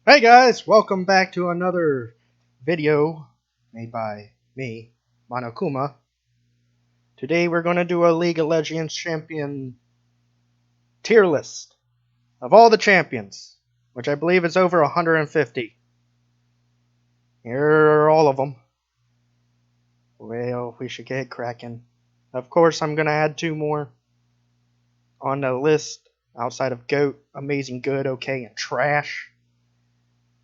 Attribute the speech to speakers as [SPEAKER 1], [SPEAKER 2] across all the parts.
[SPEAKER 1] Hey guys, welcome back to another video made by me, Monokuma. Today we're going to do a League of Legends champion tier list of all the champions, which I believe is over 150. Here are all of them. Well, we should get cracking. Of course, I'm going to add two more on the list outside of GOAT, Amazing Good, OK, and Trash.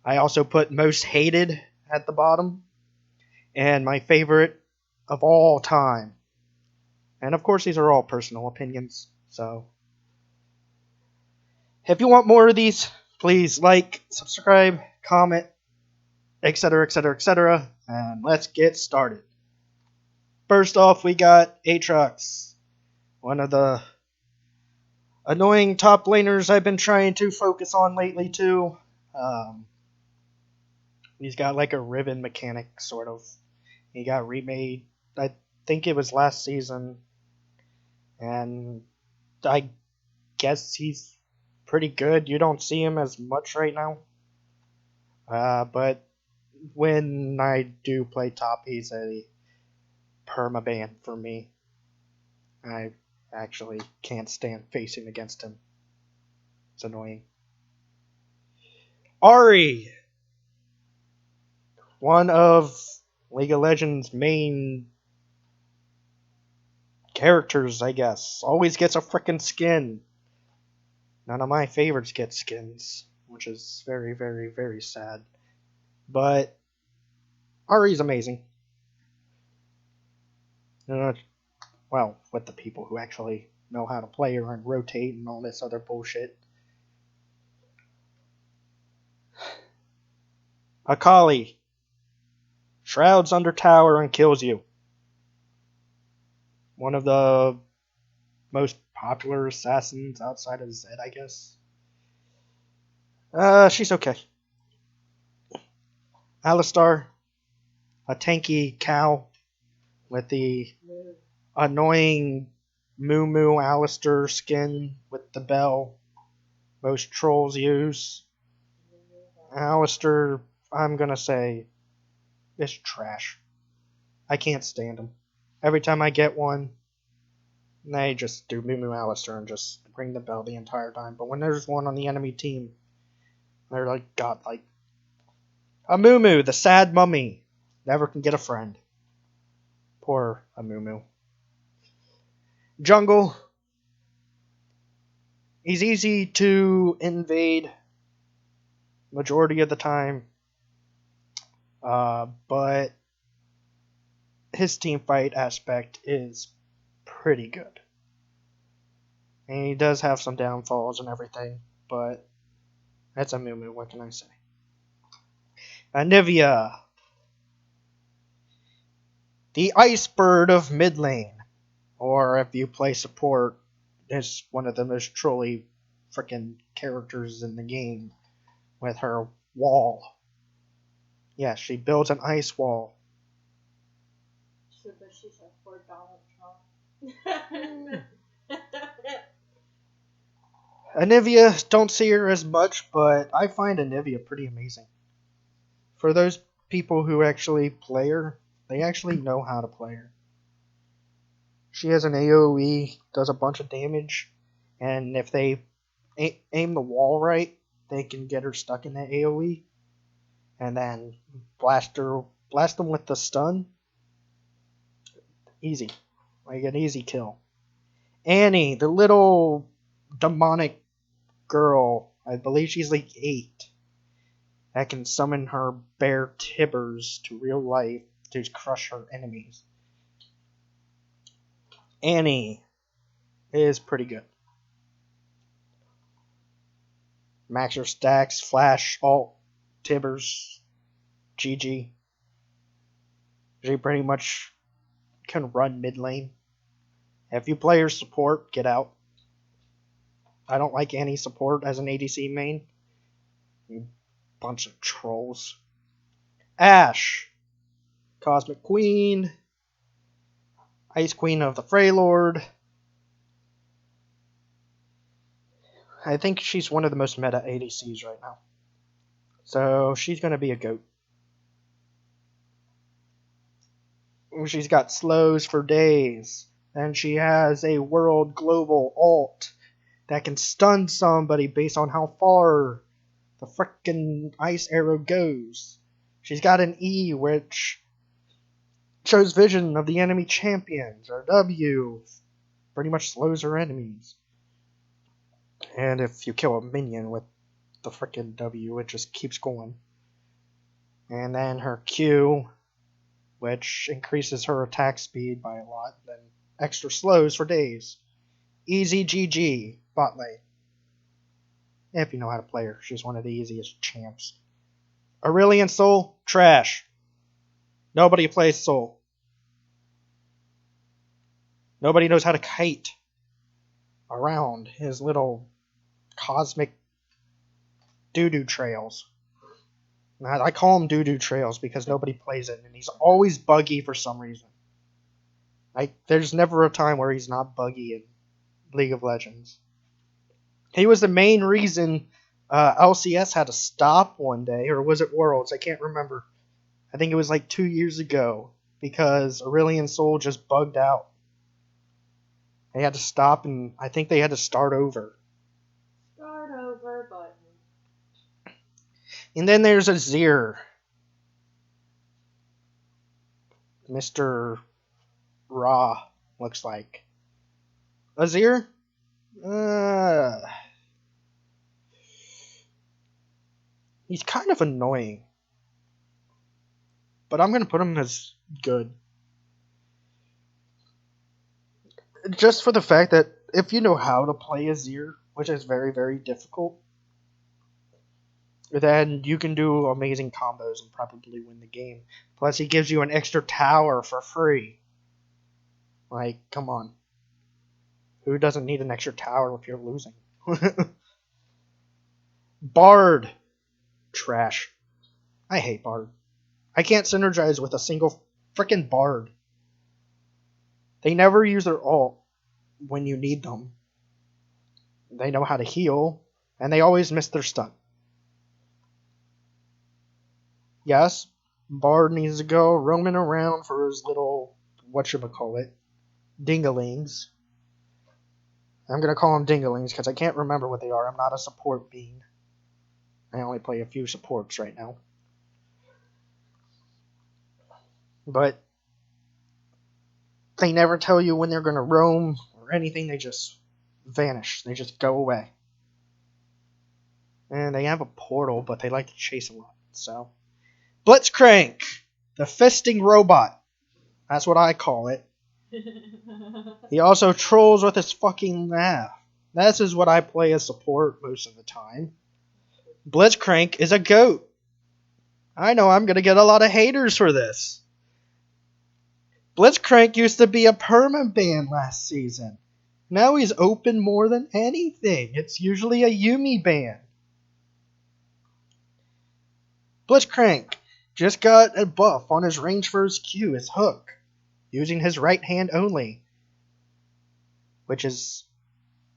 [SPEAKER 1] I also put Most Hated at the bottom. And my favorite of all time. And of course, these are all personal opinions. So, if you want more of these, please like, subscribe, comment, etc., etc., etc. And let's get started. First off, we got Aatrox, one of the annoying top laners I've been trying to focus on lately, too. He's got like a ribbon mechanic, sort of. He got remade, I think it was last season, and I guess he's pretty good. You don't see him as much right now, but when I do play top, he's a permaban for me. I actually can't stand facing against him. It's annoying. Ahri, one of League of Legends' main characters, I guess. Always gets a frickin' skin. None of my favorites get skins, which is very, very, very sad. But Ahri's amazing. Well, with the people who actually know how to play her and rotate and all this other bullshit. Akali shrouds under tower and kills you. One of the most popular assassins outside of Zed, I guess. She's okay. Alistar, a tanky cow with the annoying Moo Moo Alistar skin with the bell most trolls use. Alistar, I'm gonna say, is trash. I can't stand him. Every time I get one, they just do Moo Moo Alistar and just ring the bell the entire time. But when there's one on the enemy team, they're like godlike. A Moo Moo, the sad mummy, never can get a friend. Poor Amumu. Jungle. He's easy to invade majority of the time. But his team fight aspect is pretty good. And he does have some downfalls and everything, but that's Amumu, what can I say? Anivia. The Ice Bird of mid lane. Or if you play support, is one of the most trolly freaking characters in the game with her wall. Yeah, she builds an ice wall.
[SPEAKER 2] But she's a poor Donald Trump.
[SPEAKER 1] Anivia, don't see her as much, but I find Anivia pretty amazing. For those people who actually play her, they actually know how to play her. She has an AoE, does a bunch of damage, and if they aim the wall right, they can get her stuck in that AoE, and then blast them with the stun. Easy. Like an easy kill. Annie, the little demonic girl, I believe she's like 8, that can summon her bear Tibbers to real life to crush her enemies. Annie is pretty good. Max her stacks, flash, alt, Tibbers, GG. She pretty much can run mid lane. If you play her support, get out. I don't like any support as an ADC main. You bunch of trolls. Ashe. Cosmic Queen. Ice Queen of the Freylord. I think she's one of the most meta ADCs right now. So she's going to be a goat. She's got slows for days. And she has a world global ult that can stun somebody based on how far the frickin' ice arrow goes. She's got an E which shows vision of the enemy champions, or W pretty much slows her enemies. And if you kill a minion with the frickin' W, it just keeps going. And then her Q, which increases her attack speed by a lot, then extra slows for days. Easy GG, bot lane. If you know how to play her, she's one of the easiest champs. Aurelion Sol, trash. Nobody plays Sol. Nobody knows how to kite around his little cosmic doo-doo trails. I call them doo-doo trails because nobody plays it, and he's always buggy for some reason. There's never a time where he's not buggy in League of Legends. He was the main reason LCS had to stop one day, or was it Worlds? I can't remember. I think it was like 2 years ago, because Aurelion Sol just bugged out. They had to stop, and I think they had to start over.
[SPEAKER 2] Start over button.
[SPEAKER 1] And then there's Azir. Mr. Raw, looks like. Azir? He's kind of annoying. But I'm going to put him as good. Just for the fact that if you know how to play Azir, which is very, very difficult, then you can do amazing combos and probably win the game. Plus, he gives you an extra tower for free. Like, come on. Who doesn't need an extra tower if you're losing? Bard. Trash. I hate Bard. I can't synergize with a single frickin' Bard. They never use their ult when you need them. They know how to heal, and they always miss their stun. Yes, Bard needs to go roaming around for his little, whatchamacallit, dingalings. I'm going to call them dingalings because I can't remember what they are. I'm not a support bean. I only play a few supports right now. But they never tell you when they're going to roam or anything. They just vanish. They just go away. And they have a portal, but they like to chase a lot. So, Blitzcrank, the fisting robot. That's what I call it. He also trolls with his fucking laugh. This is what I play as support most of the time. Blitzcrank is a goat. I know I'm going to get a lot of haters for this. Blitzcrank used to be a permaban last season. Now he's open more than anything. It's usually a Yumi ban. Blitzcrank just got a buff on his range for his Q, his hook, using his right hand only. Which is,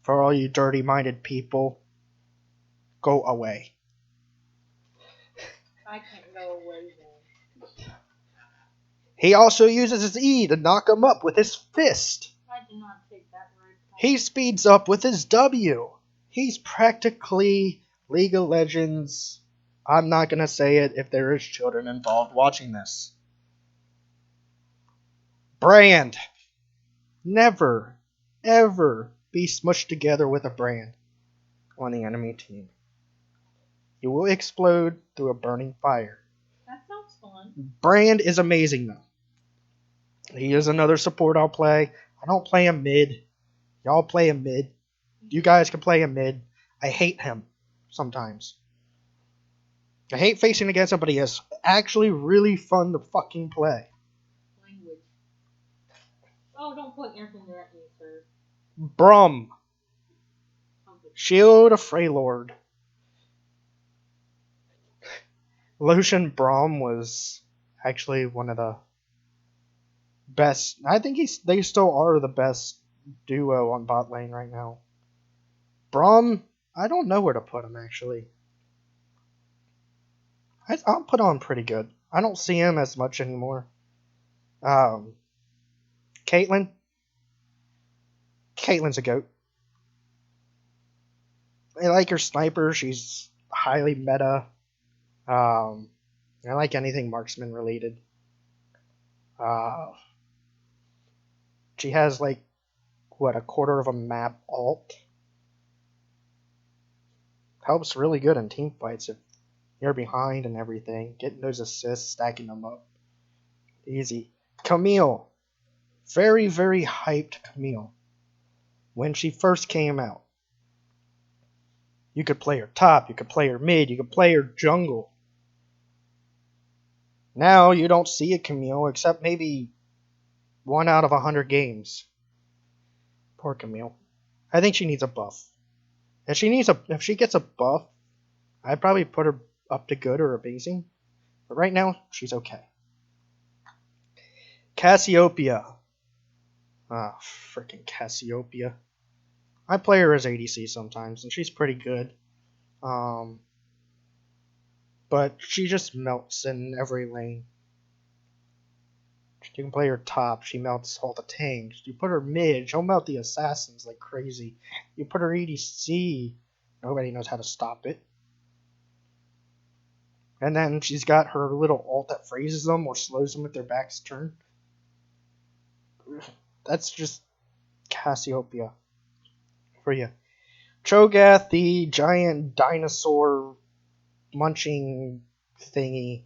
[SPEAKER 1] for all you dirty-minded people, go away.
[SPEAKER 2] I can't go away then.
[SPEAKER 1] He also uses his E to knock him up with his fist.
[SPEAKER 2] I did not take that word.
[SPEAKER 1] He speeds up with his W. He's practically League of Legends. I'm not going to say it if there is children involved watching this. Brand. Never, ever be smushed together with a Brand on the enemy team. You will explode through a burning fire.
[SPEAKER 2] That sounds fun.
[SPEAKER 1] Brand is amazing, though. He is another support I'll play. I don't play him mid. Y'all play him mid. You guys can play him mid. I hate him sometimes. I hate facing against him, but he is actually really fun to fucking play.
[SPEAKER 2] Language. Oh, don't put your finger at me, sir.
[SPEAKER 1] Brum. Shield of Freylord. Lucian Braum was actually one of the best. I think they still are the best duo on bot lane right now. Braum, I don't know where to put him actually. I'll put on pretty good. I don't see him as much anymore. Um, Caitlyn. Caitlyn's a goat. I like her sniper. She's highly meta. Um, I like anything marksman related. Uh, she has like what, a quarter of a map alt. Helps really good in team fights if you're behind and everything. Getting those assists, stacking them up, easy. Camille, very very hyped Camille. When she first came out, you could play her top, you could play her mid, you could play her jungle. Now you don't see a Camille except maybe 1 out of 100 games. Poor Camille. I think she needs a buff. If she gets a buff, I'd probably put her up to good or amazing. But right now, she's okay. Cassiopeia. Ah, freaking Cassiopeia. I play her as ADC sometimes, and she's pretty good. But she just melts in every lane. You can play her top, she melts all the tanks. You put her mid, she'll melt the assassins like crazy. You put her ADC, nobody knows how to stop it. And then she's got her little ult that freezes them or slows them with their backs turned. That's just Cassiopeia for you. Cho'Gath, the giant dinosaur munching thingy,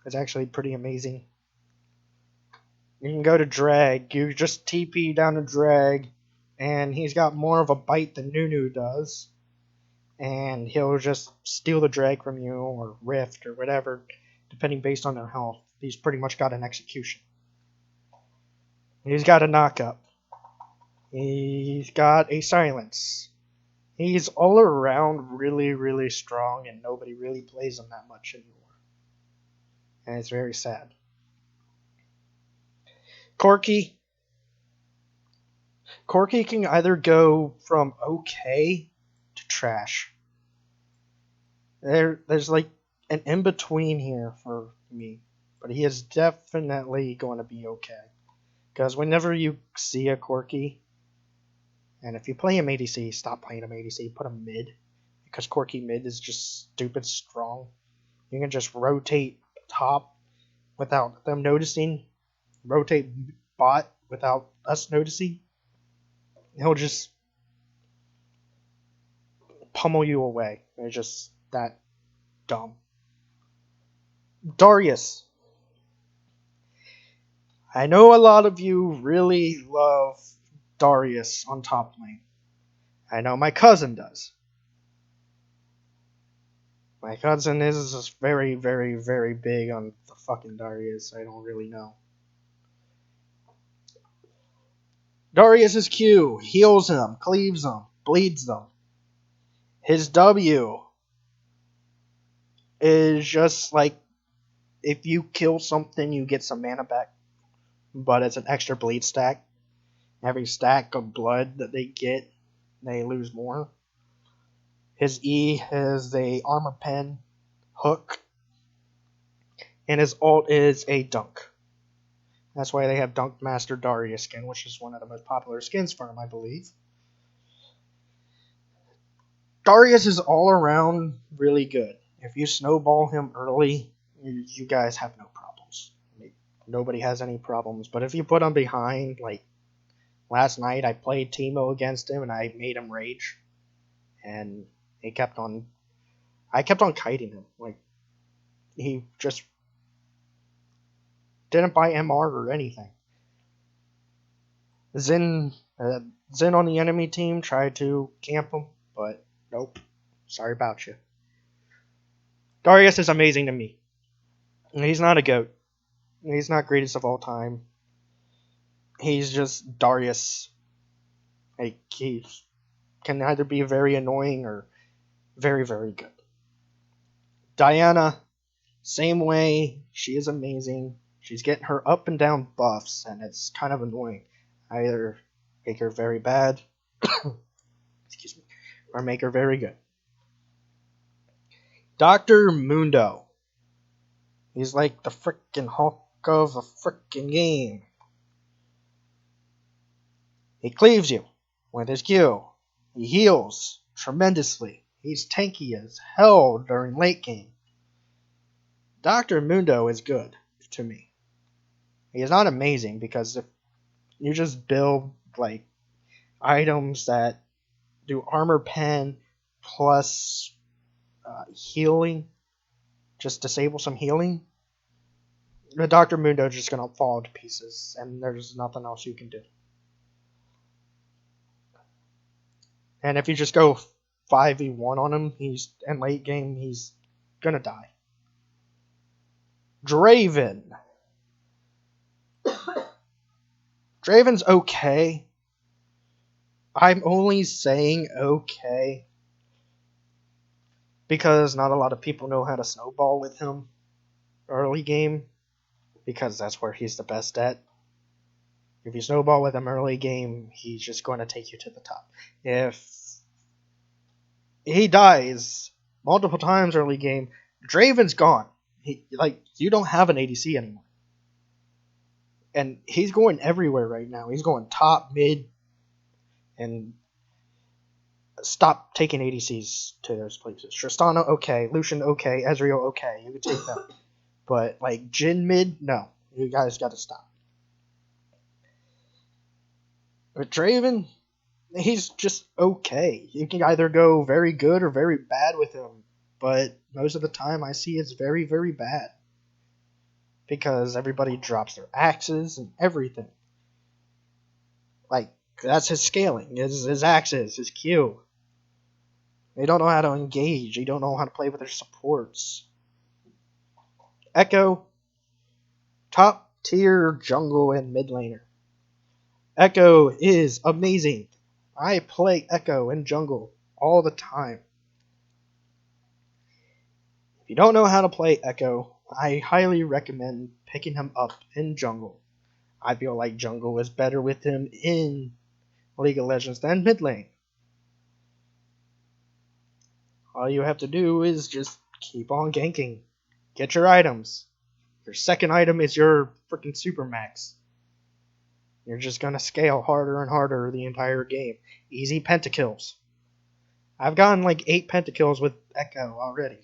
[SPEAKER 1] is actually pretty amazing. You can go to drag. You just TP down to drag, and he's got more of a bite than Nunu does. And he'll just steal the drag from you, or rift, or whatever, depending based on their health. He's pretty much got an execution. He's got a knockup. He's got a silence. He's all around really, really strong, and nobody really plays him that much anymore. And it's very sad. Corki. Corki can either go from okay to trash. There's like an in-between here for me. But he is definitely going to be okay. Because whenever you see a Corki, and if you play him ADC, stop playing him ADC, put him mid. Because Corki mid is just stupid strong. You can just rotate top without them noticing. Rotate bot without us noticing. He'll just pummel you away. It's just that dumb. Darius. I know a lot of you really love Darius on top lane. I know my cousin does. My cousin is very, very, very big on the fucking Darius. I don't really know. Darius's Q heals him, cleaves them, bleeds them. His W is just like if you kill something, you get some mana back, but it's an extra bleed stack. Every stack of blood that they get, they lose more. His E is a armor pen hook, and his ult is a dunk. That's why they have Dunk Master Darius skin, which is one of the most popular skins for him, I believe. Darius is all around really good. If you snowball him early, you guys have no problems. Nobody has any problems. But if you put him behind, like last night I played Teemo against him and I made him rage. And I kept on kiting him. Like, he just didn't buy MR or anything. Zen on the enemy team tried to camp him, but nope. Sorry about you. Darius is amazing to me. He's not a GOAT. He's not greatest of all time. He's just Darius. Like, he can either be very annoying or very, very good. Diana, same way. She is amazing. She's getting her up and down buffs, and it's kind of annoying. Either make her very bad, excuse me, or make her very good. Dr. Mundo. He's like the frickin' Hulk of a frickin' game. He cleaves you with his Q. He heals tremendously. He's tanky as hell during late game. Dr. Mundo is good to me. He is not amazing because if you just build like items that do armor pen plus healing, just disable some healing, the Dr. Mundo is just gonna fall to pieces, and there's nothing else you can do. And if you just go 5v1 on him, he's in late game, he's gonna die. Draven. Draven's okay. I'm only saying okay because not a lot of people know how to snowball with him early game, because that's where he's the best at. If you snowball with him early game, he's just going to take you to the top. If he dies multiple times early game, Draven's gone. You don't have an ADC anymore. And he's going everywhere right now. He's going top, mid, and stop taking ADCs to those places. Tristana, okay. Lucian, okay. Ezreal, okay. You can take them. But, like, Jhin mid, no. You guys gotta stop. But Draven, he's just okay. You can either go very good or very bad with him. But most of the time I see it's very, very bad. Because everybody drops their axes and everything. Like, that's his scaling. His axes, his Q. They don't know how to engage. They don't know how to play with their supports. Echo, top tier jungle and mid laner. Echo is amazing. I play Echo in jungle all the time. If you don't know how to play Echo, I highly recommend picking him up in jungle. I feel like jungle is better with him in League of Legends than mid lane. All you have to do is just keep on ganking. Get your items. Your second item is your freaking super max. You're just gonna scale harder and harder the entire game. Easy pentakills. I've gotten like 8 pentakills with Echo already.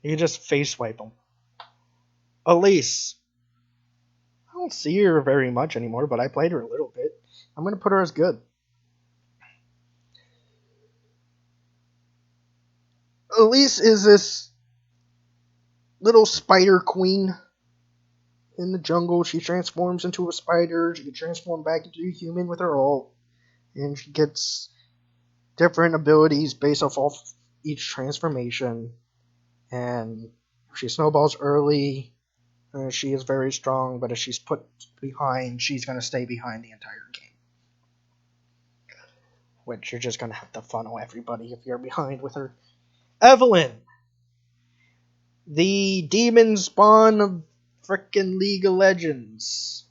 [SPEAKER 1] You can just face wipe them. Elise. I don't see her very much anymore, but I played her a little bit. I'm gonna put her as good. Elise is this little spider queen in the jungle. She transforms into a spider. She can transform back into a human with her ult. And she gets different abilities based off of each transformation. And if she snowballs early, she is very strong. But if she's put behind, she's going to stay behind the entire game. Which you're just going to have to funnel everybody if you're behind with her. Evelynn. The demon spawn of frickin' League of Legends.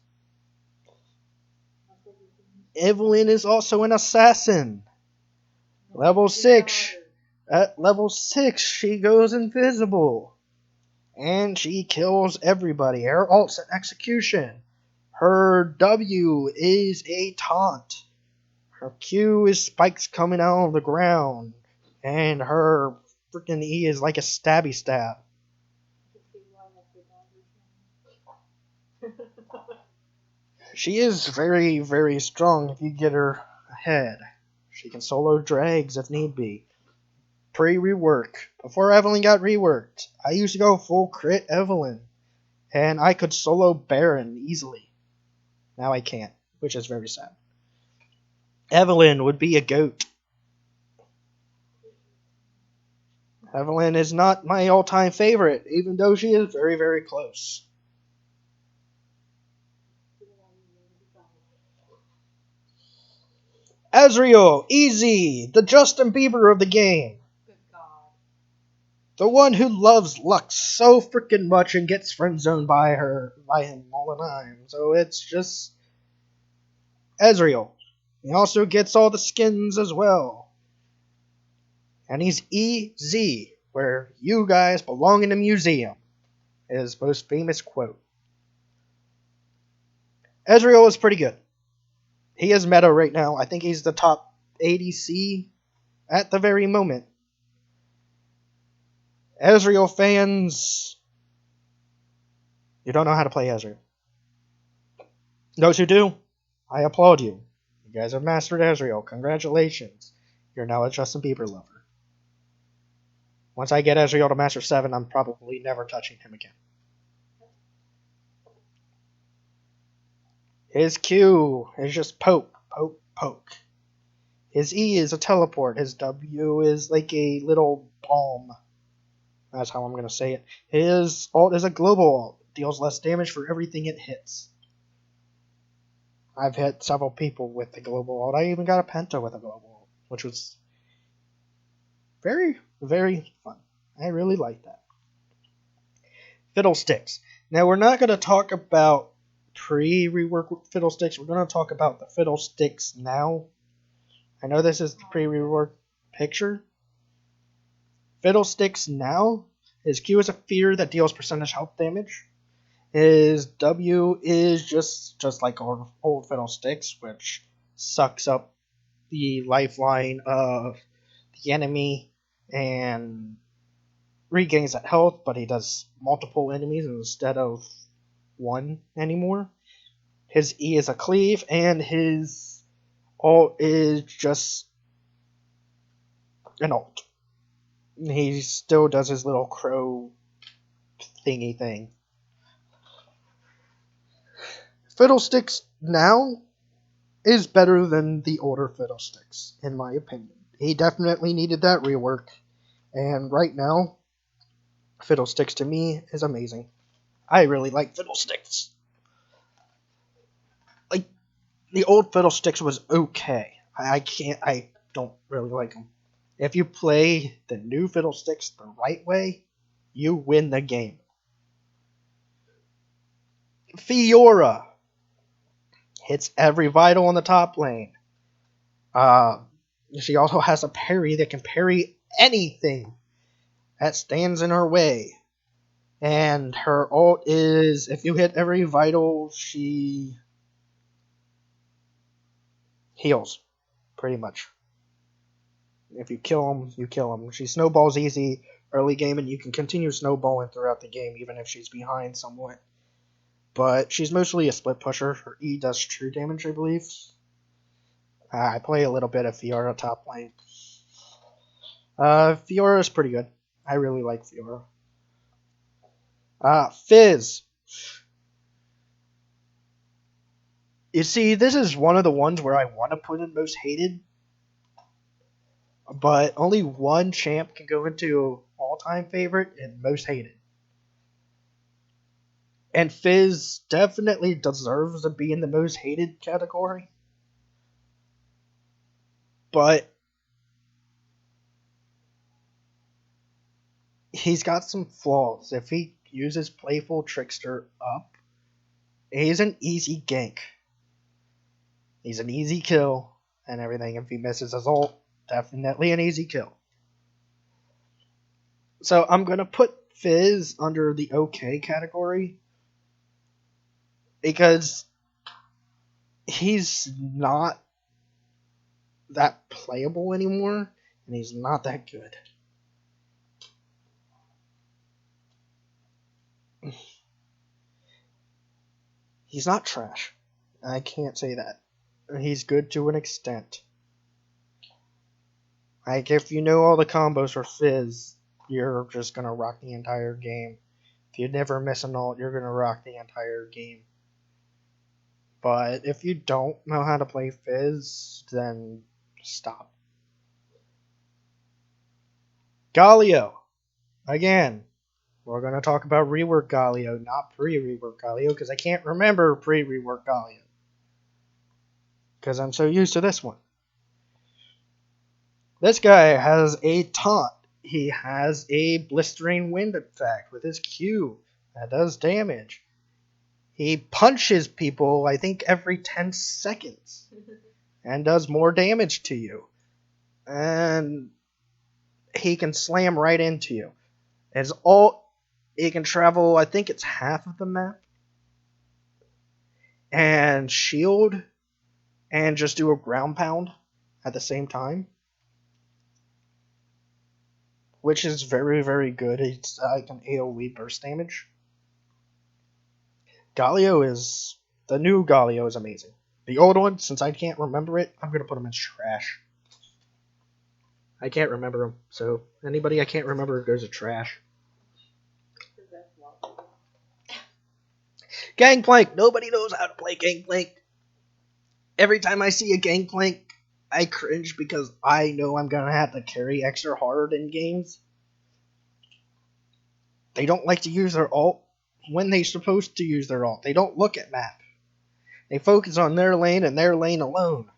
[SPEAKER 1] Evelynn is also an assassin. Level 6. At level 6, she goes invisible. And she kills everybody. Her ult's an execution. Her W is a taunt. Her Q is spikes coming out of the ground. And her freaking E is like a stabby stab. She is very, very strong if you get her ahead. She can solo drags if need be. Pre-rework. Before Evelynn got reworked, I used to go full crit Evelynn. And I could solo Baron easily. Now I can't, which is very sad. Evelynn would be a goat. Evelynn is not my all-time favorite, even though she is very, very close. Ezreal, easy, the Justin Bieber of the game.
[SPEAKER 2] Good God.
[SPEAKER 1] The one who loves Lux so freaking much and gets friend-zoned by him all the time. So it's just Ezreal. He also gets all the skins as well. And he's EZ, where you guys belong in a museum. His most famous quote. Ezreal is pretty good. He is meta right now. I think he's the top ADC at the very moment. Ezreal fans, you don't know how to play Ezreal. Those who do, I applaud you. You guys have mastered Ezreal. Congratulations. You're now a Justin Bieber lover. Once I get Ezreal to Master 7, I'm probably never touching him again. His Q is just poke, poke, poke. His E is a teleport. His W is like a little bomb. That's how I'm going to say it. His ult is a global ult. Deals less damage for everything it hits. I've hit several people with the global ult. I even got a Penta with a global ult, which was very, very fun. I really like that. Fiddlesticks. Now, we're not going to talk about pre-rework Fiddlesticks. We're going to talk about the Fiddlesticks now. I know this is the pre-rework picture. Fiddlesticks now. His Q is a fear that deals percentage health damage. His W is just like old Fiddlesticks, which sucks up the lifeline of the enemy and regains that health, but he does multiple enemies instead of one anymore. His E is a cleave, and his ult is just an ult. He still does his little crow thingy thing. Fiddlesticks now is better than the older Fiddlesticks, in my opinion. He definitely needed that rework, and right now, Fiddlesticks to me is amazing. I really like Fiddlesticks. Like, the old Fiddlesticks was okay. I don't really like them. If you play the new Fiddlesticks the right way, you win the game. Fiora hits every vital on the top lane. She also has a parry that can parry anything that stands in her way. And her ult is, if you hit every vital, she heals, pretty much. If you kill him, you kill him. She snowballs easy early game, and you can continue snowballing throughout the game, even if she's behind somewhat. But she's mostly a split pusher. Her E does true damage, I believe. I play a little bit of Fiora top lane. Fiora is pretty good. I really like Fiora. Fizz. You see, this is one of the ones where I want to put in most hated. But only one champ can go into all-time favorite and most hated. And Fizz definitely deserves to be in the most hated category. But he's got some flaws. If he uses Playful Trickster up, he's an easy gank. He's an easy kill and everything. If he misses his ult, definitely an easy kill. So I'm going to put Fizz under the okay category because he's not that playable anymore and he's not that good. He's not trash. I can't say that. He's good to an extent. Like, if you know all the combos for Fizz, you're just gonna rock the entire game. If you never miss an ult, you're gonna rock the entire game. But if you don't know how to play Fizz, then stop. Galio. Again, we're gonna talk about rework Galio, not pre-rework Galio, because I can't remember pre-rework Galio. Because I'm so used to this one. This guy has a taunt. He has a blistering wind effect with his Q. That does damage. He punches people, I think, every 10 seconds. And does more damage to you. And he can slam right into you. His ult, he can travel, I think it's half of the map, and shield, and just do a ground pound at the same time, which is very, very good. It's like an AoE burst damage. The new Galio is amazing. The old one, since I can't remember it, I'm going to put him in trash. I can't remember him, so anybody I can't remember goes to trash. Gangplank! Nobody knows how to play Gangplank. Every time I see a Gangplank, I cringe because I know I'm going to have to carry extra hard in games. They don't like to use their ult when they're supposed to use their ult. They don't look at map. They focus on their lane and their lane alone.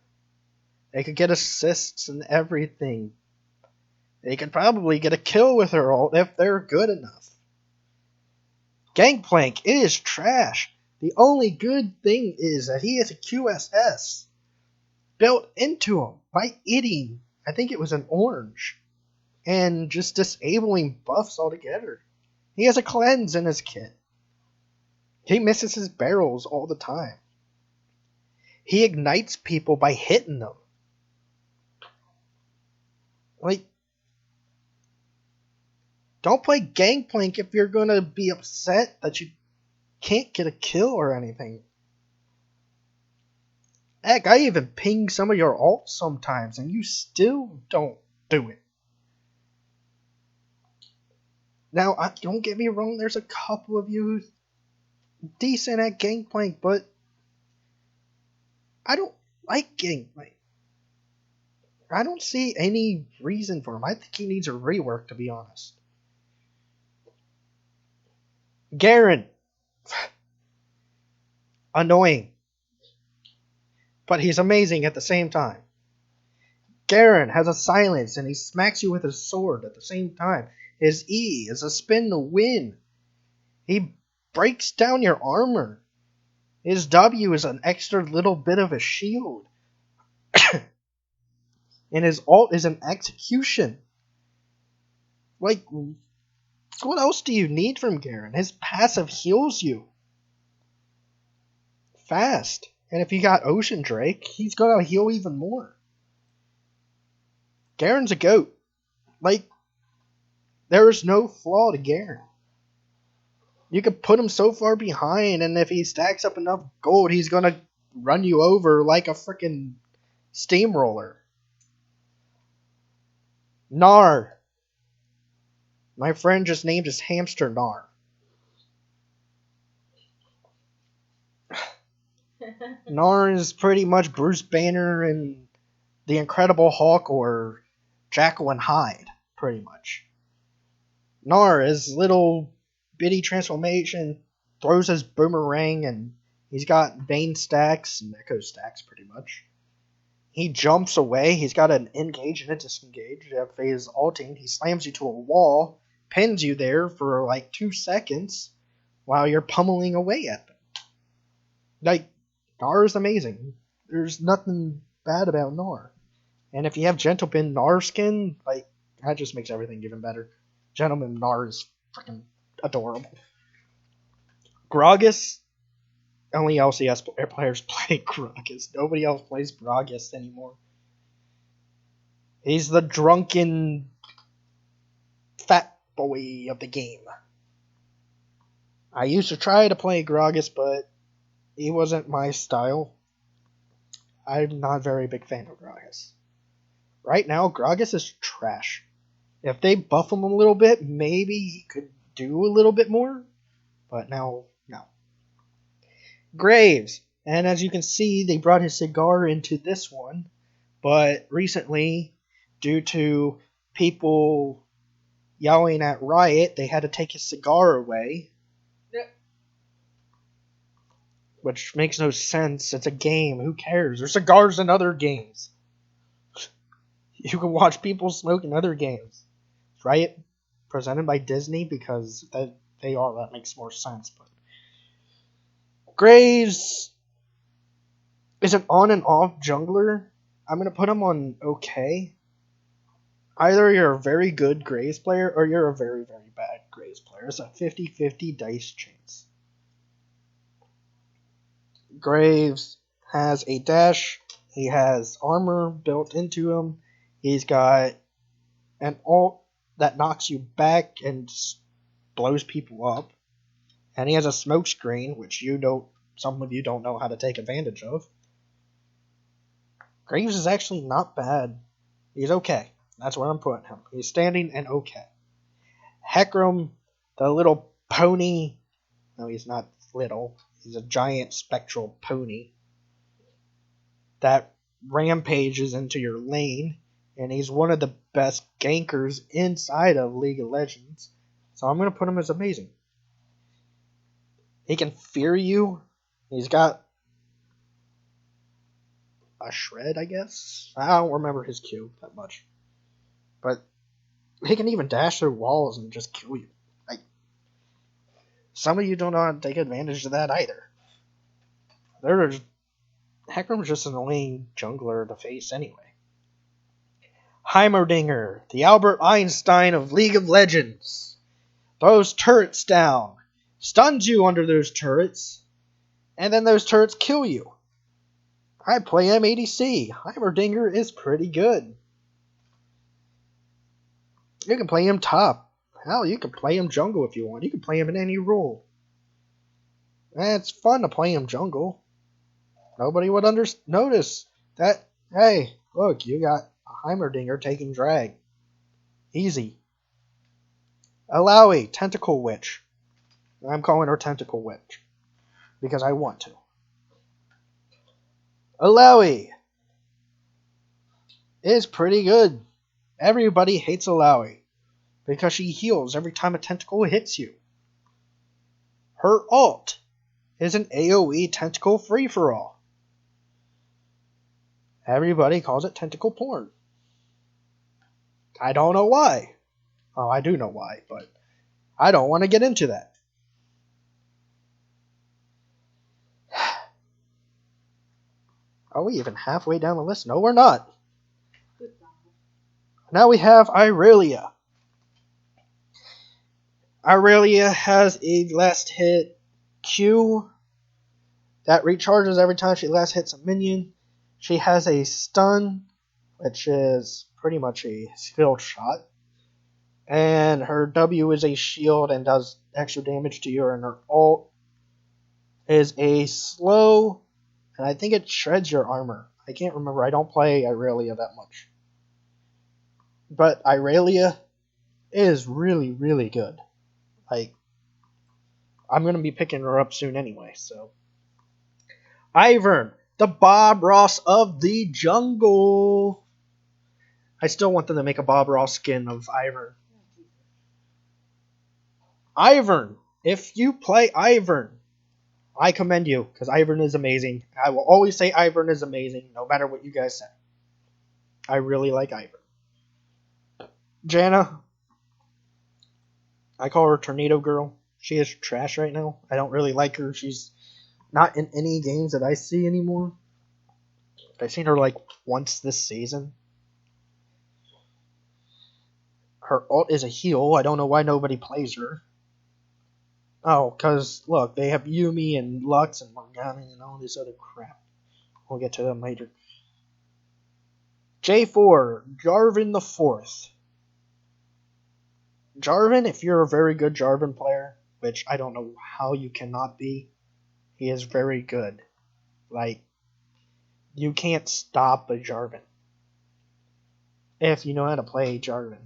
[SPEAKER 1] They could get assists and everything. They could probably get a kill with their ult if they're good enough. Gangplank is trash. The only good thing is that he has a QSS built into him by eating, I think it was an orange, and just disabling buffs altogether. He has a cleanse in his kit. He misses his barrels all the time. He ignites people by hitting them. Like, don't play Gangplank if you're going to be upset that you can't get a kill or anything. Heck, I even ping some of your ults sometimes, and you still don't do it. Now, don't get me wrong, there's a couple of you who's decent at Gangplank, but I don't like Gangplank. I don't see any reason for him. I think he needs a rework, to be honest. Garen. Annoying. But he's amazing at the same time. Garen has a silence and he smacks you with his sword at the same time. His E is a spin to win. He breaks down your armor. His W is an extra little bit of a shield. And his ult is an execution. Like, what else do you need from Garen? His passive heals you fast. And if you got Ocean Drake, he's gonna heal even more. Garen's a goat. Like, there is no flaw to Garen. You could put him so far behind, and if he stacks up enough gold, he's gonna run you over like a freaking steamroller. Gnar. My friend just named his hamster Gnar. Gnar is pretty much Bruce Banner and the Incredible Hulk or Jekyll and Hyde, pretty much. Gnar, his little bitty transformation, throws his boomerang, and he's got Bane stacks and Echo stacks, pretty much. He jumps away, he's got an engage and a disengage. If he's ulting, he slams you to a wall, pins you there for like 2 seconds while you're pummeling away at them. Like, Gnar is amazing. There's nothing bad about Gnar. And if you have Gentleman Gnar skin, like, that just makes everything even better. Gentleman Gnar is freaking adorable. Gragas, only LCS players play Gragas. Nobody else plays Gragas anymore. He's the drunken fat boy of the game. I used to try to play Gragas, but he wasn't my style. I'm not a very big fan of Gragas. Right now, Gragas is trash. If they buff him a little bit, maybe he could do a little bit more. But now, no. Graves. And as you can see, they brought his cigar into this one. But recently, due to people yelling at Riot, they had to take his cigar away. Which makes no sense. It's a game. Who cares? There's cigars in other games. You can watch people smoke in other games. Riot presented by Disney because that makes more sense. But Graves is an on and off jungler. I'm gonna put him on okay. Either you're a very good Graves player or you're a very, very bad Graves player. It's a 50-50 dice chance. Graves has a dash. He has armor built into him. He's got an ult that knocks you back and blows people up. And he has a smoke screen, which some of you don't know how to take advantage of. Graves is actually not bad. He's okay. That's where I'm putting him. He's standing and okay. Hecarim, the little pony. No, he's not little. He's a giant spectral pony that rampages into your lane. And he's one of the best gankers inside of League of Legends. So I'm going to put him as amazing. He can fear you. He's got a shred, I guess. I don't remember his Q that much. But he can even dash through walls and just kill you. Like, some of you don't know how to take advantage of that either. Hecarim's just an annoying jungler to face anyway. Heimerdinger, the Albert Einstein of League of Legends. Throws turrets down. Stuns you under those turrets. And then those turrets kill you. I play M80C. Heimerdinger is pretty good. You can play him top. Hell, you can play him jungle if you want. You can play him in any role. It's fun to play him jungle. Nobody would notice that. Hey, look, you got a Heimerdinger taking drag. Easy. Alawi, Tentacle Witch. I'm calling her Tentacle Witch because I want to. Alawi is pretty good. Everybody hates Alawi because she heals every time a tentacle hits you. Her ult is an AoE tentacle free-for-all. Everybody calls it tentacle porn. I don't know why. Oh, I do know why, but I don't want to get into that. Are we even halfway down the list? No, we're not. Now we have Irelia. Irelia has a last hit Q that recharges every time she last hits a minion. She has a stun, which is pretty much a skill shot. And her W is a shield and does extra damage to you, and her ult is a slow, and I think it shreds your armor. I can't remember. I don't play Irelia that much. But Irelia is really, really good. Like, I'm going to be picking her up soon anyway, so. Ivern, the Bob Ross of the jungle. I still want them to make a Bob Ross skin of Ivern. Ivern, if you play Ivern, I commend you, because Ivern is amazing. I will always say Ivern is amazing, no matter what you guys say. I really like Ivern. Janna, I call her Tornado Girl. She is trash right now. I don't really like her. She's not in any games that I see anymore. I've seen her like once this season. Her ult is a heal. I don't know why nobody plays her. Oh, because, look, they have Yumi and Lux and Morgana and all this other crap. We'll get to them later. J4, Jarvan the Fourth. Jarvan, if you're a very good Jarvan player, which I don't know how you cannot be, he is very good. Like, you can't stop a Jarvan if you know how to play Jarvan.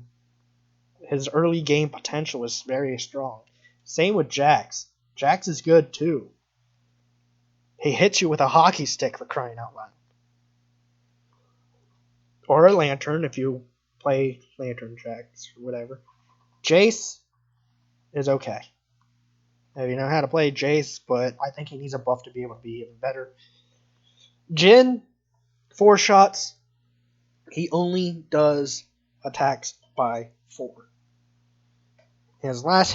[SPEAKER 1] His early game potential is very strong. Same with Jax. Jax is good too. He hits you with a hockey stick, for crying out loud. Or a lantern if you play Lantern Jax or whatever. Jace is okay. If you know how to play Jace, but I think he needs a buff to be able to be even better. Jhin, 4 shots. He only does attacks by 4. His last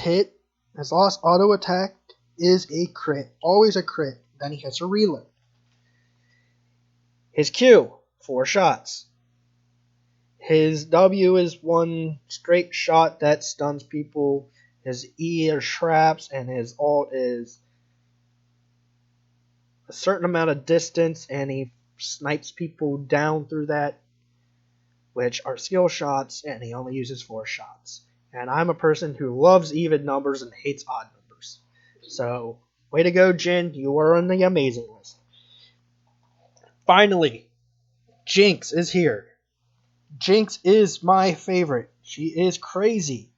[SPEAKER 1] auto attack is a crit. Always a crit. Then he hits a reload. His Q, 4 shots. His W is one straight shot that stuns people. His E is traps, and his alt is a certain amount of distance, and he snipes people down through that, which are skill shots, and he only uses 4 shots. And I'm a person who loves even numbers and hates odd numbers. So, way to go, Jin. You are on the amazing list. Finally, Jinx is here. Jinx is my favorite. She is crazy.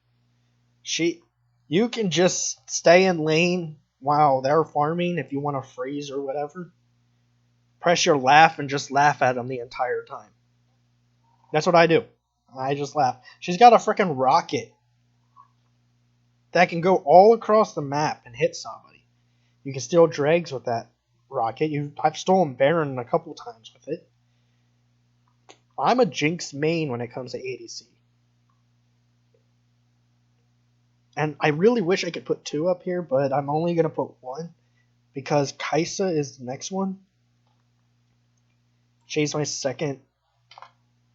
[SPEAKER 1] You can just stay in lane while they're farming if you want to freeze or whatever. Press your laugh and just laugh at them the entire time. That's what I do. I just laugh. She's got a freaking rocket that can go all across the map and hit somebody. You can steal dregs with that rocket. I've stolen Baron a couple times with it. I'm a Jinx main when it comes to ADC. And I really wish I could put 2 up here, but I'm only going to put 1 because Kai'Sa is the next one. She's my second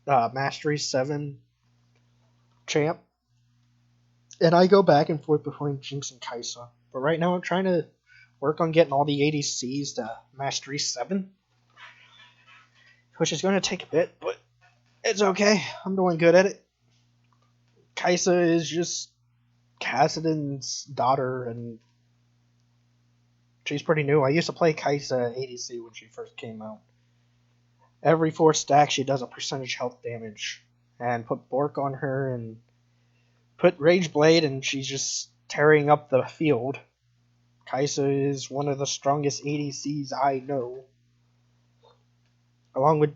[SPEAKER 1] Mastery 7 champ. And I go back and forth between Jinx and Kai'Sa. But right now I'm trying to work on getting all the ADCs to Mastery 7. Which is going to take a bit, but it's okay. I'm doing good at it. Kai'Sa is just Kassadin's daughter, and she's pretty new. I used to play Kai'Sa ADC when she first came out. Every 4 stacks she does a percentage health damage. And put Bork on her and put Rage Blade and she's just tearing up the field. Kai'Sa is one of the strongest ADCs I know. Along with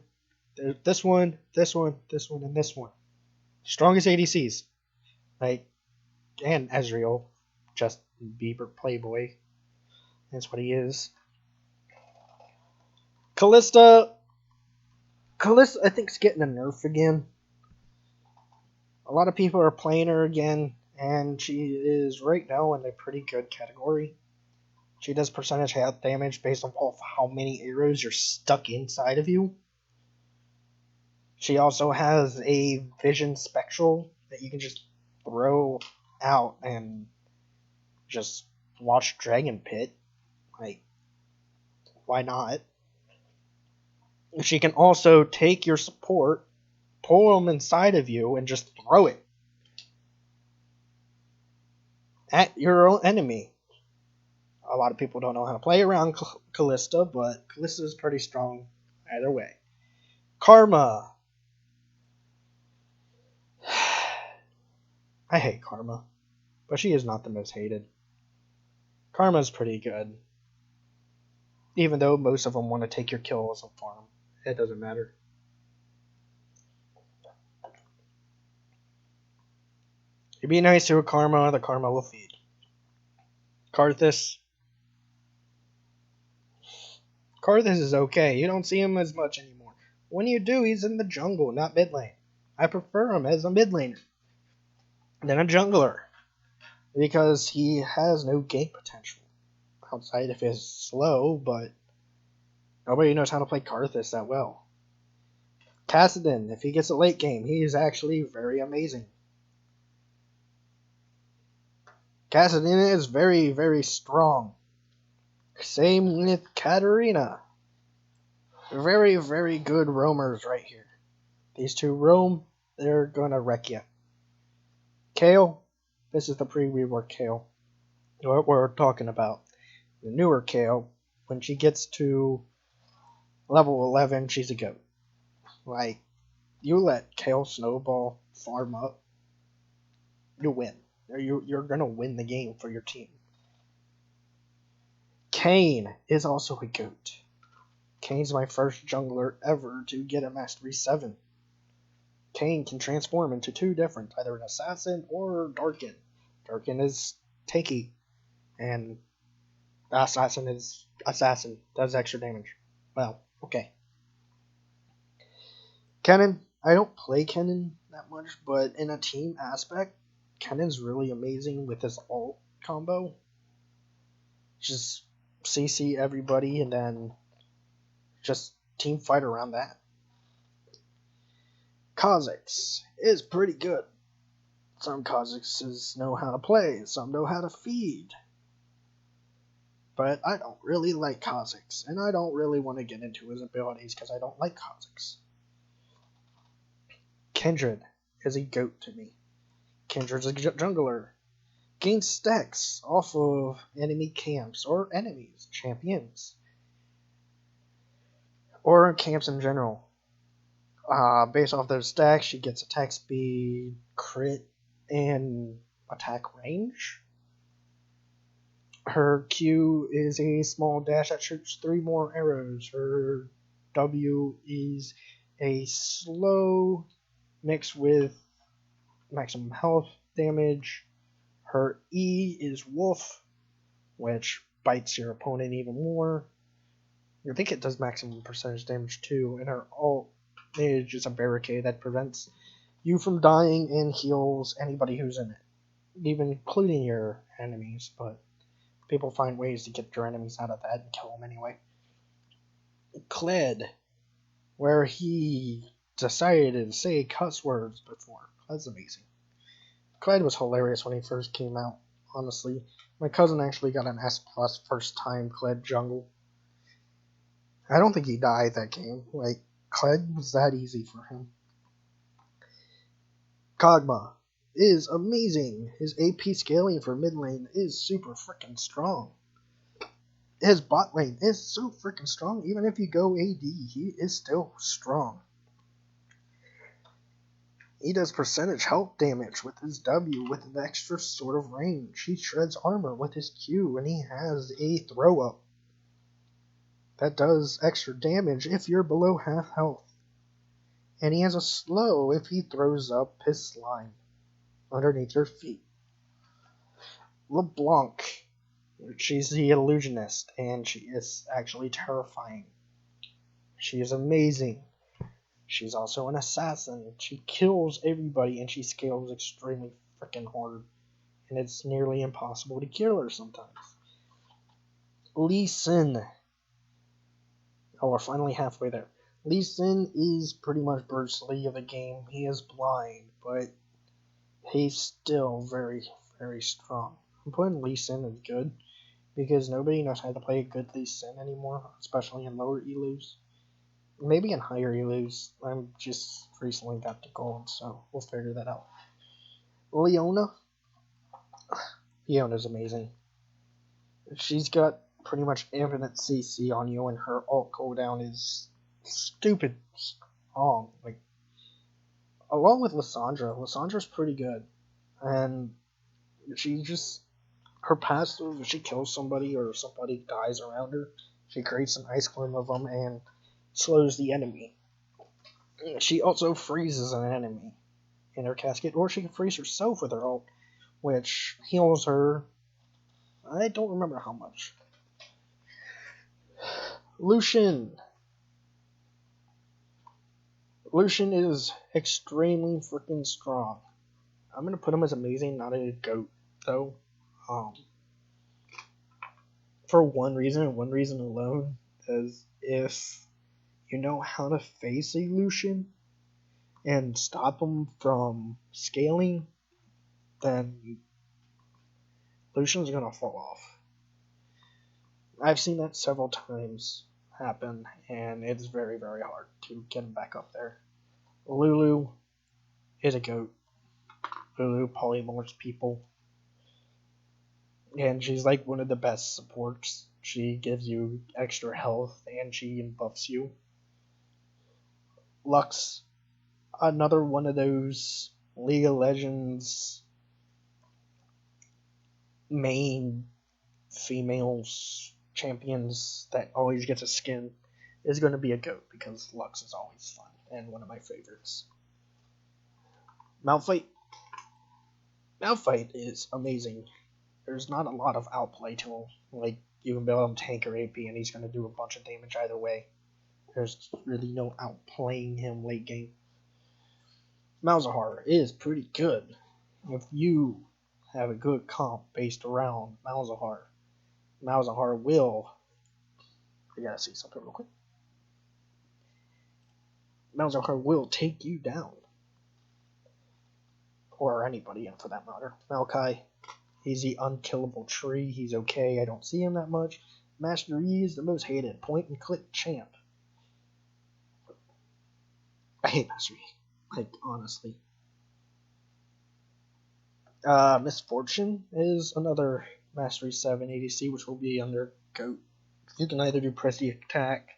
[SPEAKER 1] this one, and this one. Strongest ADCs. And Ezreal. Just Bieber Playboy. That's what he is. Kalista, I think, is getting a nerf again. A lot of people are playing her again, and she is right now in a pretty good category. She does percentage health damage based on how many arrows you're stuck inside of you. She also has a Vision Spectral that you can just throw out and just watch Dragon Pit. Why not? She can also take your support, pull them inside of you, and just throw it at your own enemy. A lot of people don't know how to play around Kalista, but Kalista is pretty strong either way. Karma. I hate Karma, but she is not the most hated. Karma's pretty good. Even though most of them want to take your kill as a farm. It doesn't matter. You be nice to a Karma, the Karma will feed. Karthus. Karthus is okay. You don't see him as much anymore. When you do, he's in the jungle, not mid lane. I prefer him as a mid laner than a jungler. Because he has no gank potential. Outside of his slow, but nobody knows how to play Karthus that well. Kassadin, if he gets a late game, he is actually very amazing. Kassadin is very, very strong. Same with Katarina. Very, very good roamers right here. These two roam, they're gonna wreck you. Kayle, this is the pre-rework Kayle. What we're talking about. The newer Kayle, when she gets to level 11, she's a goat. You let Kayle snowball farm up, you win. You're gonna win the game for your team. Kayn is also a goat. Kayn's my first jungler ever to get a Mastery 7. Kayn can transform into 2 different, either an Assassin or Darkin. Darkin is tanky, and Assassin does extra damage. Well, okay. Kennen, I don't play Kennen that much, but in a team aspect, Kennen's really amazing with his ult combo. Just CC everybody and then just team fight around that. Kha'Zix is pretty good. Some Kha'Zixes know how to play, some know how to feed. But I don't really like Kha'Zix, and I don't really want to get into his abilities because I don't like Kha'Zix. Kindred is a goat to me. Kindred's a jungler. Gains stacks off of enemy camps or enemies, champions, or camps in general. Based off those stacks, she gets attack speed, crit, and attack range. Her Q is a small dash that shoots 3 more arrows. Her W is a slow mixed with maximum health damage. Her E is Wolf, which bites your opponent even more. I think it does maximum percentage damage too, and her ult is just a barricade that prevents you from dying and heals anybody who's in it, even including your enemies, but people find ways to get your enemies out of that and kill them anyway. Kled, where he decided to say cuss words before. That's amazing. Kled was hilarious when he first came out, honestly. My cousin actually got an S+ first time Kled jungle. I don't think he died that game. Like, Kled was that easy for him. Kog'Maw is amazing. His AP scaling for mid lane is super freaking strong. His bot lane is so freaking strong. Even if you go AD, he is still strong. He does percentage health damage with his W with an extra sort of range. He shreds armor with his Q, and he has a throw up that does extra damage if you're below half health. And he has a slow if he throws up his slime underneath your feet. LeBlanc. She's the illusionist, and she is actually terrifying. She is amazing. She's also an assassin. She kills everybody, and she scales extremely freaking hard. And it's nearly impossible to kill her sometimes. Lee Sin. Oh, we're finally halfway there. Lee Sin is pretty much Bruce Lee of the game. He is blind, but he's still very, very strong. I'm putting Lee Sin as good because nobody knows how to play a good Lee Sin anymore, especially in lower ELUs. Maybe in higher ELUs. I'm just recently got to gold, so we'll figure that out. Leona. Leona's amazing. She's got pretty much infinite CC on you, and her ult cooldown is stupid strong. Like, along with Lysandre's pretty good, and she just her passive. If she kills somebody or somebody dies around her, she creates an ice climb of them and slows the enemy. She also freezes an enemy in her casket, or she can freeze herself with her ult, which heals her. I don't remember how much. Lucian. Lucian is extremely freaking strong. I'm gonna put him as amazing, not a goat, though. For one reason, and one reason alone, is if you know how to face a Lucian and stop him from scaling, then Lucian's gonna fall off. I've seen that several times happen, and it's very, very hard to get him back up there. Lulu is a goat. Lulu polymorphs people, and she's like one of the best supports. She gives you extra health, and she buffs you. Lux, another one of those League of Legends main females champions that always gets a skin, is going to be a goat because Lux is always fun and one of my favorites. Malphite. Malphite is amazing. There's not a lot of outplay to him. Like, you can build him tank or AP and he's going to do a bunch of damage either way. There's really no outplaying him late game. Malzahar is pretty good. If you have a good comp based around Malzahar, Malzahar will... I gotta see something real quick. Malzahar will take you down. or anybody for that matter. Maokai, he's the unkillable tree. He's okay. I don't see him that much. Master Yi is the most hated point and click champ. I hate Master Yi, like honestly. Misfortune is another Mastery 7 ADC, which will be under GOAT. You can either do Pressy Attack,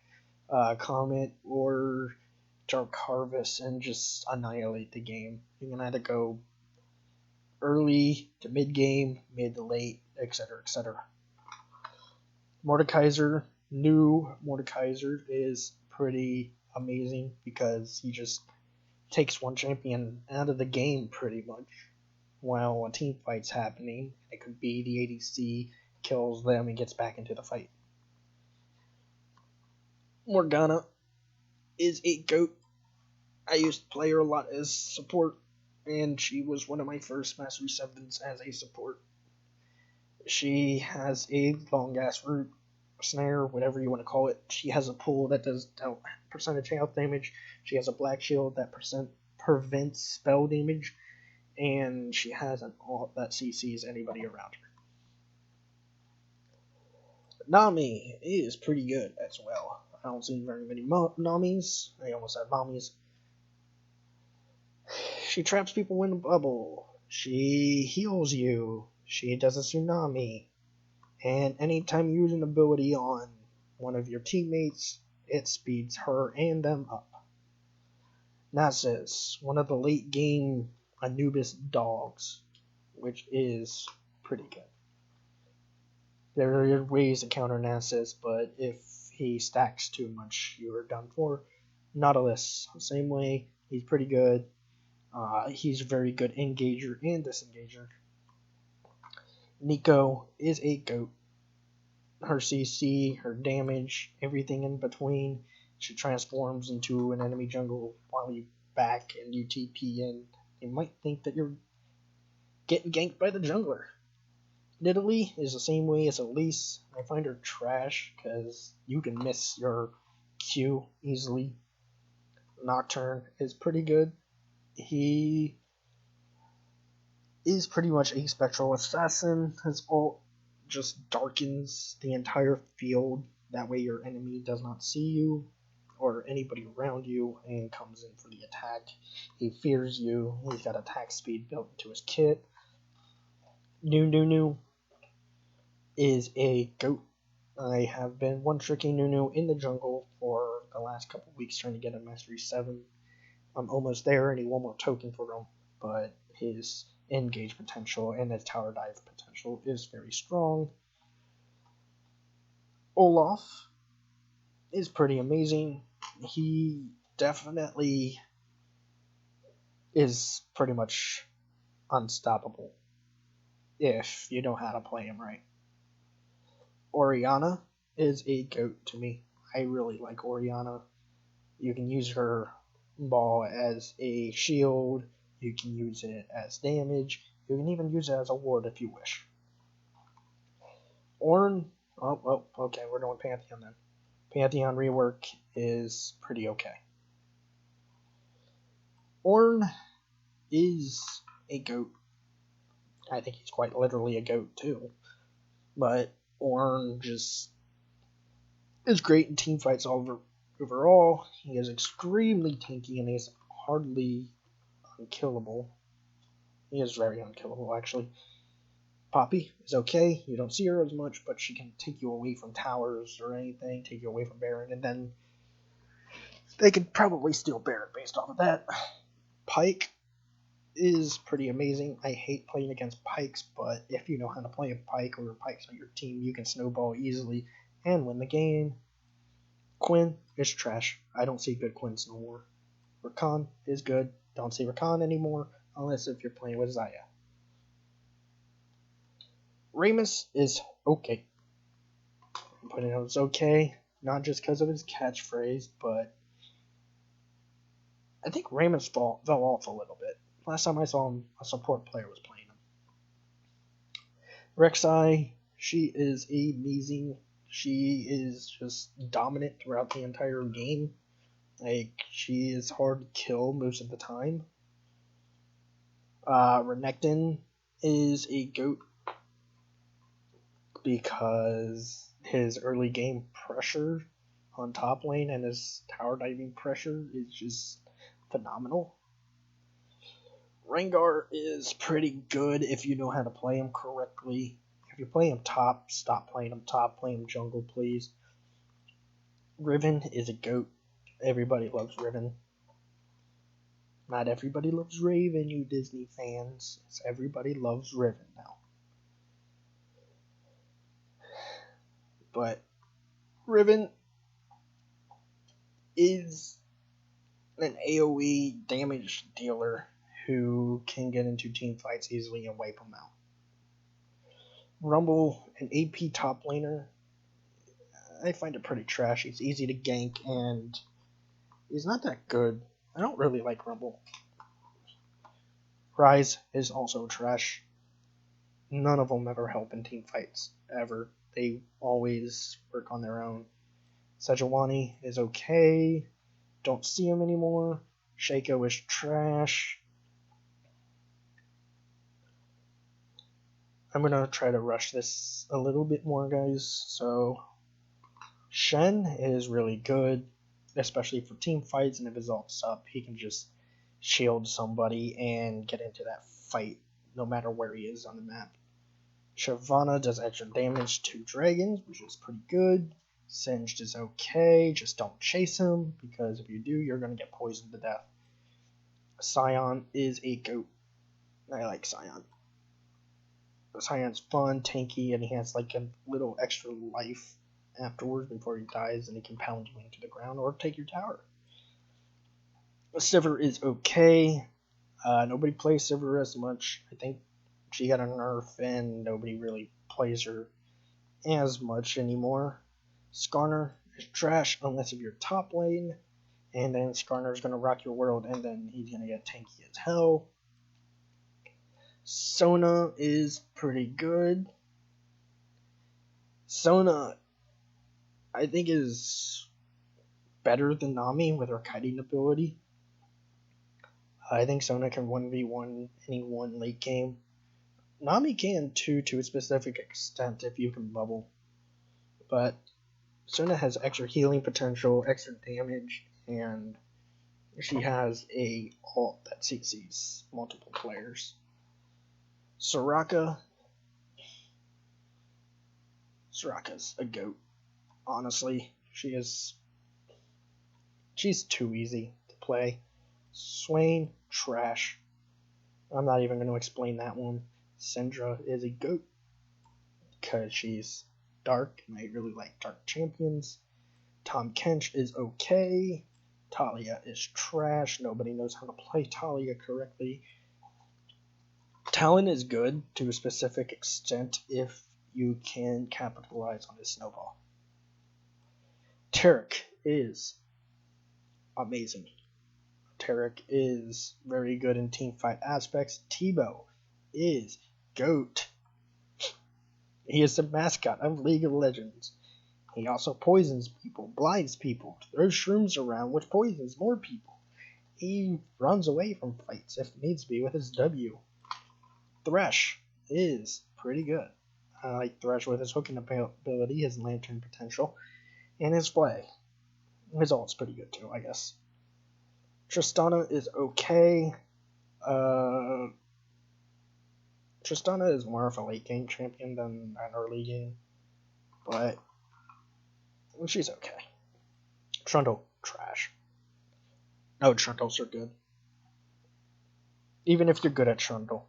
[SPEAKER 1] Comet, or Dark Harvest and just annihilate the game. You can either go early to mid game, mid to late, etc., etc. Mordekaiser, new Mordekaiser is pretty amazing because he just takes one champion out of the game pretty much. While a team fight's happening, it could be the ADC kills them and gets back into the fight. Morgana is a GOAT. I used to play her a lot as support, and she was one of my first Mastery 7s as a support. She has a long ass root, snare, whatever you want to call it. She has a pull that does percentage health damage. She has a black shield that prevents spell damage. And she has an ult that CCs anybody around her. Nami is pretty good as well. I don't see very many Namis. I almost said Mommies. She traps people in a bubble. She heals you. She does a tsunami. And anytime you use an ability on one of your teammates, it speeds her and them up. Nasus, one of the late game Anubis dogs, which is pretty good. There are ways to counter Nasus, but if he stacks too much, you're done for. Nautilus, same way, he's pretty good. He's a very good engager and disengager. Nico is a GOAT. Her CC, her damage, everything in between. She transforms into an enemy jungle while you back and you TP in. You might think that you're getting ganked by the jungler. Nidalee is the same way as Elise. I find her trash because you can miss your Q easily. Nocturne is pretty good. He is pretty much a spectral assassin. His ult just darkens the entire field. That way your enemy does not see you or anybody around you and comes in for the attack. He fears you. He's got attack speed built into his kit. Nunu is a GOAT. I have been one-tricking Nunu in the jungle for the last couple weeks trying to get a Mastery 7. I'm almost there. I need one more token for him, but his engage potential and his tower dive potential is very strong. Olaf is pretty amazing. He definitely is pretty much unstoppable if you know how to play him right. Orianna is a GOAT to me. I really like Orianna. You can use her ball as a shield. You can use it as damage. You can even use it as a ward if you wish. Ornn, oh, well, okay, we're doing Pantheon then. Pantheon rework is pretty okay. Ornn is a GOAT. I think he's quite literally a GOAT too. But Ornn just is great in team fights overall. He is extremely tanky and he's hardly unkillable. He is very unkillable actually. Poppy is okay. You don't see her as much, but she can take you away from towers or anything, take you away from Baron, and then they could probably steal Baron based off of that. Pyke is pretty amazing. I hate playing against Pykes, but if you know how to play a Pyke or Pykes on your team, you can snowball easily and win the game. Quinn is trash. I don't see good Quinns no more. Rakan is good. Don't see Rakan anymore unless if you're playing with Xayah. Rammus is okay. I'm putting it as okay, not just because of his catchphrase, but I think Rammus fell off a little bit. Last time I saw him, a support player was playing him. Rek'Sai, she is amazing. She is just dominant throughout the entire game. Like, she is hard to kill most of the time. Renekton is a GOAT because his early game pressure on top lane and his tower diving pressure is just phenomenal. Rengar is pretty good if you know how to play him correctly. If you play him top, stop playing him top, play him jungle, please. Riven is a GOAT. Everybody loves Riven. Not everybody loves Raven, you Disney fans. It's everybody loves Riven now. But Riven is an AoE damage dealer who can get into team fights easily and wipe them out. Rumble, an AP top laner, I find it pretty trash. He's easy to gank and he's not that good. I don't really like Rumble. Ryze is also trash. None of them ever help in team fights, ever. They always work on their own. Sejuani is okay. Don't see him anymore. Shaco is trash. I'm going to try to rush this a little bit more, guys. So, Shen is really good, especially for team fights, and if his ult's up, he can just shield somebody and get into that fight, no matter where he is on the map. Shyvana does extra damage to dragons, which is pretty good. Singed is okay, just don't chase him, because if you do, you're going to get poisoned to death. Sion is a GOAT. I like Sion. Sion's fun, tanky, and he has like a little extra life afterwards before he dies, and he can pound you into the ground or take your tower. Sivir is okay. Nobody plays Sivir as much. I think she got a nerf, and nobody really plays her as much anymore. Skarner is trash unless if you're top lane, and then Skarner's gonna rock your world, and then he's gonna get tanky as hell. Sona is pretty good. Sona, I think, is better than Nami with her kiting ability. I think Sona can 1v1 anyone late game. Nami can too, to a specific extent, if you can bubble. But Sona has extra healing potential, extra damage, and she has a ult that CCs multiple players. Soraka's a GOAT. Honestly, she's too easy to play. Swain, trash. I'm not even going to explain that one. Syndra is a GOAT because she's dark, and I really like dark champions. Tahm Kench is okay. Talia is trash. Nobody knows how to play Talia correctly. Talon is good to a specific extent if you can capitalize on his snowball. Taric is amazing. Taric is very good in teamfight aspects. Tebow is GOAT. He is the mascot of League of Legends. He also poisons people, blinds people, throws shrooms around, which poisons more people. He runs away from fights if needs be with his W. Thresh is pretty good. I like Thresh with his hooking ability, his lantern potential, and his play. His ult's pretty good too, I guess. Tristana is okay. Tristana is more of a late game champion than an early game, but she's okay. Trundle, trash. No, Trundles are good. Even if you're good at Trundle,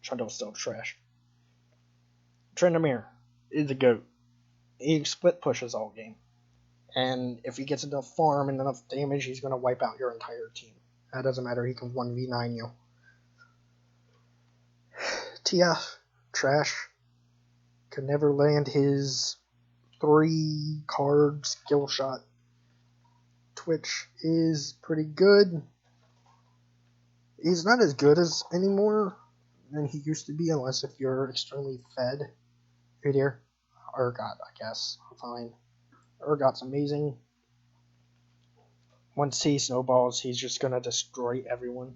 [SPEAKER 1] Trundle's still trash. Tryndamere is a GOAT. He split pushes all game. And if he gets enough farm and enough damage, he's going to wipe out your entire team. That doesn't matter, he can 1v9 you. TF, trash. Could never land his 3-card skill shot. Twitch is pretty good. He's not as good as anymore than he used to be, unless if you're extremely fed. Right here. Urgot, I guess. Fine. Urgot's amazing. Once he snowballs, he's just gonna destroy everyone.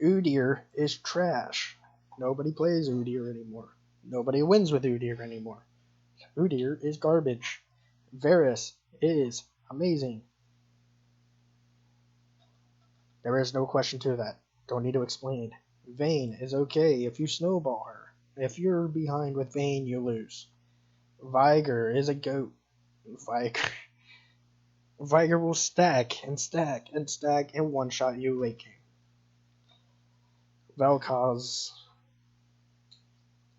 [SPEAKER 1] Udyr is trash. Nobody plays Udyr anymore. Nobody wins with Udyr anymore. Udyr is garbage. Varus is amazing. There is no question to that. Don't need to explain. Vayne is okay if you snowball her. If you're behind with Vayne, you lose. Viger is a goat. Viger will stack and stack and stack and one-shot you late game. Vel'Koz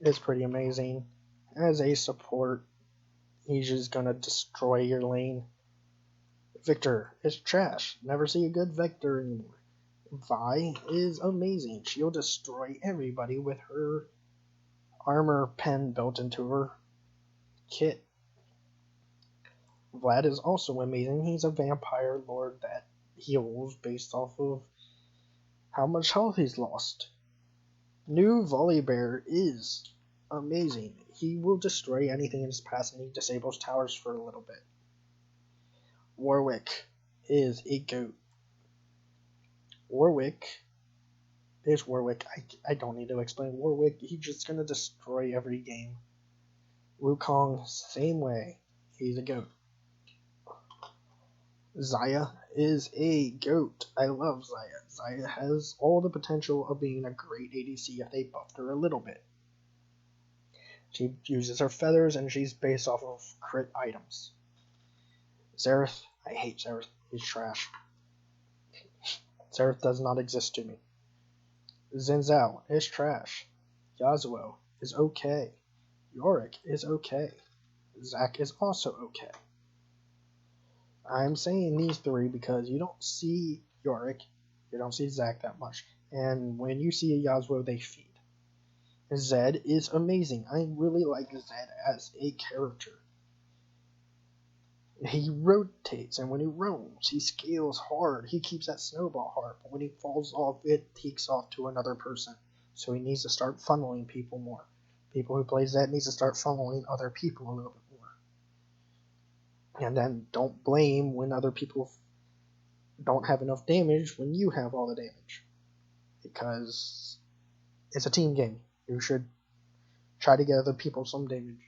[SPEAKER 1] is pretty amazing. As a support, he's just gonna destroy your lane. Viktor is trash. Never see a good Viktor anymore. Vi is amazing. She'll destroy everybody with her armor pen built into her kit. Vlad is also amazing. He's a vampire lord that heals based off of how much health he's lost. New Volibear is amazing. He will destroy anything in his path and he disables towers for a little bit. Warwick is a goat. Warwick. I don't need to explain Warwick. He's just gonna destroy every game. Wukong, same way. He's a goat. Xayah is a goat. I love Xayah. Xayah has all the potential of being a great ADC if they buffed her a little bit. She uses her feathers and she's based off of crit items. Xerath, I hate Xerath. He's trash. Xerath does not exist to me. Xin Zhao is trash. Yasuo is okay. Yorick is okay. Zac is also okay. I'm saying these three because you don't see Yorick, you don't see Zac that much, and when you see a Yasuo, they feed. Zed is amazing. I really like Zed as a character. He rotates, and when he roams, he scales hard. He keeps that snowball hard, but when he falls off, it takes off to another person. So he needs to start funneling people more. People who play Zed needs to start funneling other people a little bit more. And then don't blame when other people don't have enough damage when you have all the damage. Because it's a team game. You should try to get other people some damage.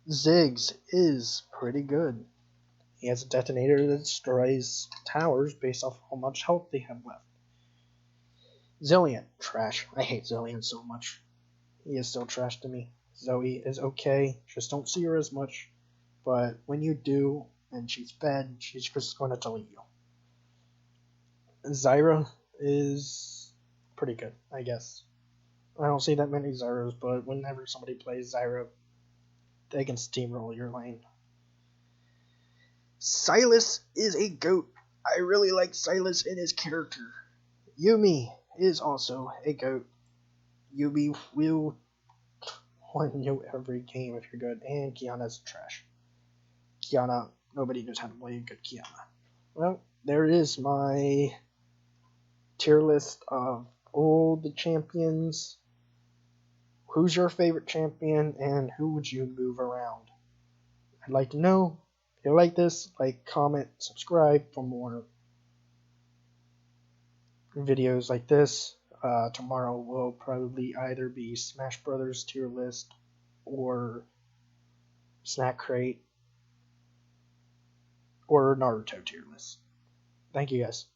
[SPEAKER 1] Ziggs is pretty good. He has a detonator that destroys towers based off how much health they have left. Zilean, trash. I hate Zilean so much. He is still trash to me. Zoe is okay. Just don't see her as much. But when you do, and she's fed, she's just going to delete you. Zyra is pretty good, I guess. I don't see that many Zyras, but whenever somebody plays Zyra, they can steamroll your lane. Sylas is a goat. I really like Sylas in his character. Yuumi is also a goat. Yuumi will win you every game if you're good, and Qiyana's trash. Qiyana, nobody knows how to play a good Qiyana. Well, there is my tier list of all the champions. Who's your favorite champion, and who would you move around? I'd like to know. If you like this, like, comment, subscribe for more videos like this. Tomorrow will probably either be Smash Brothers tier list or Snack Crate or Naruto tier list. Thank you guys.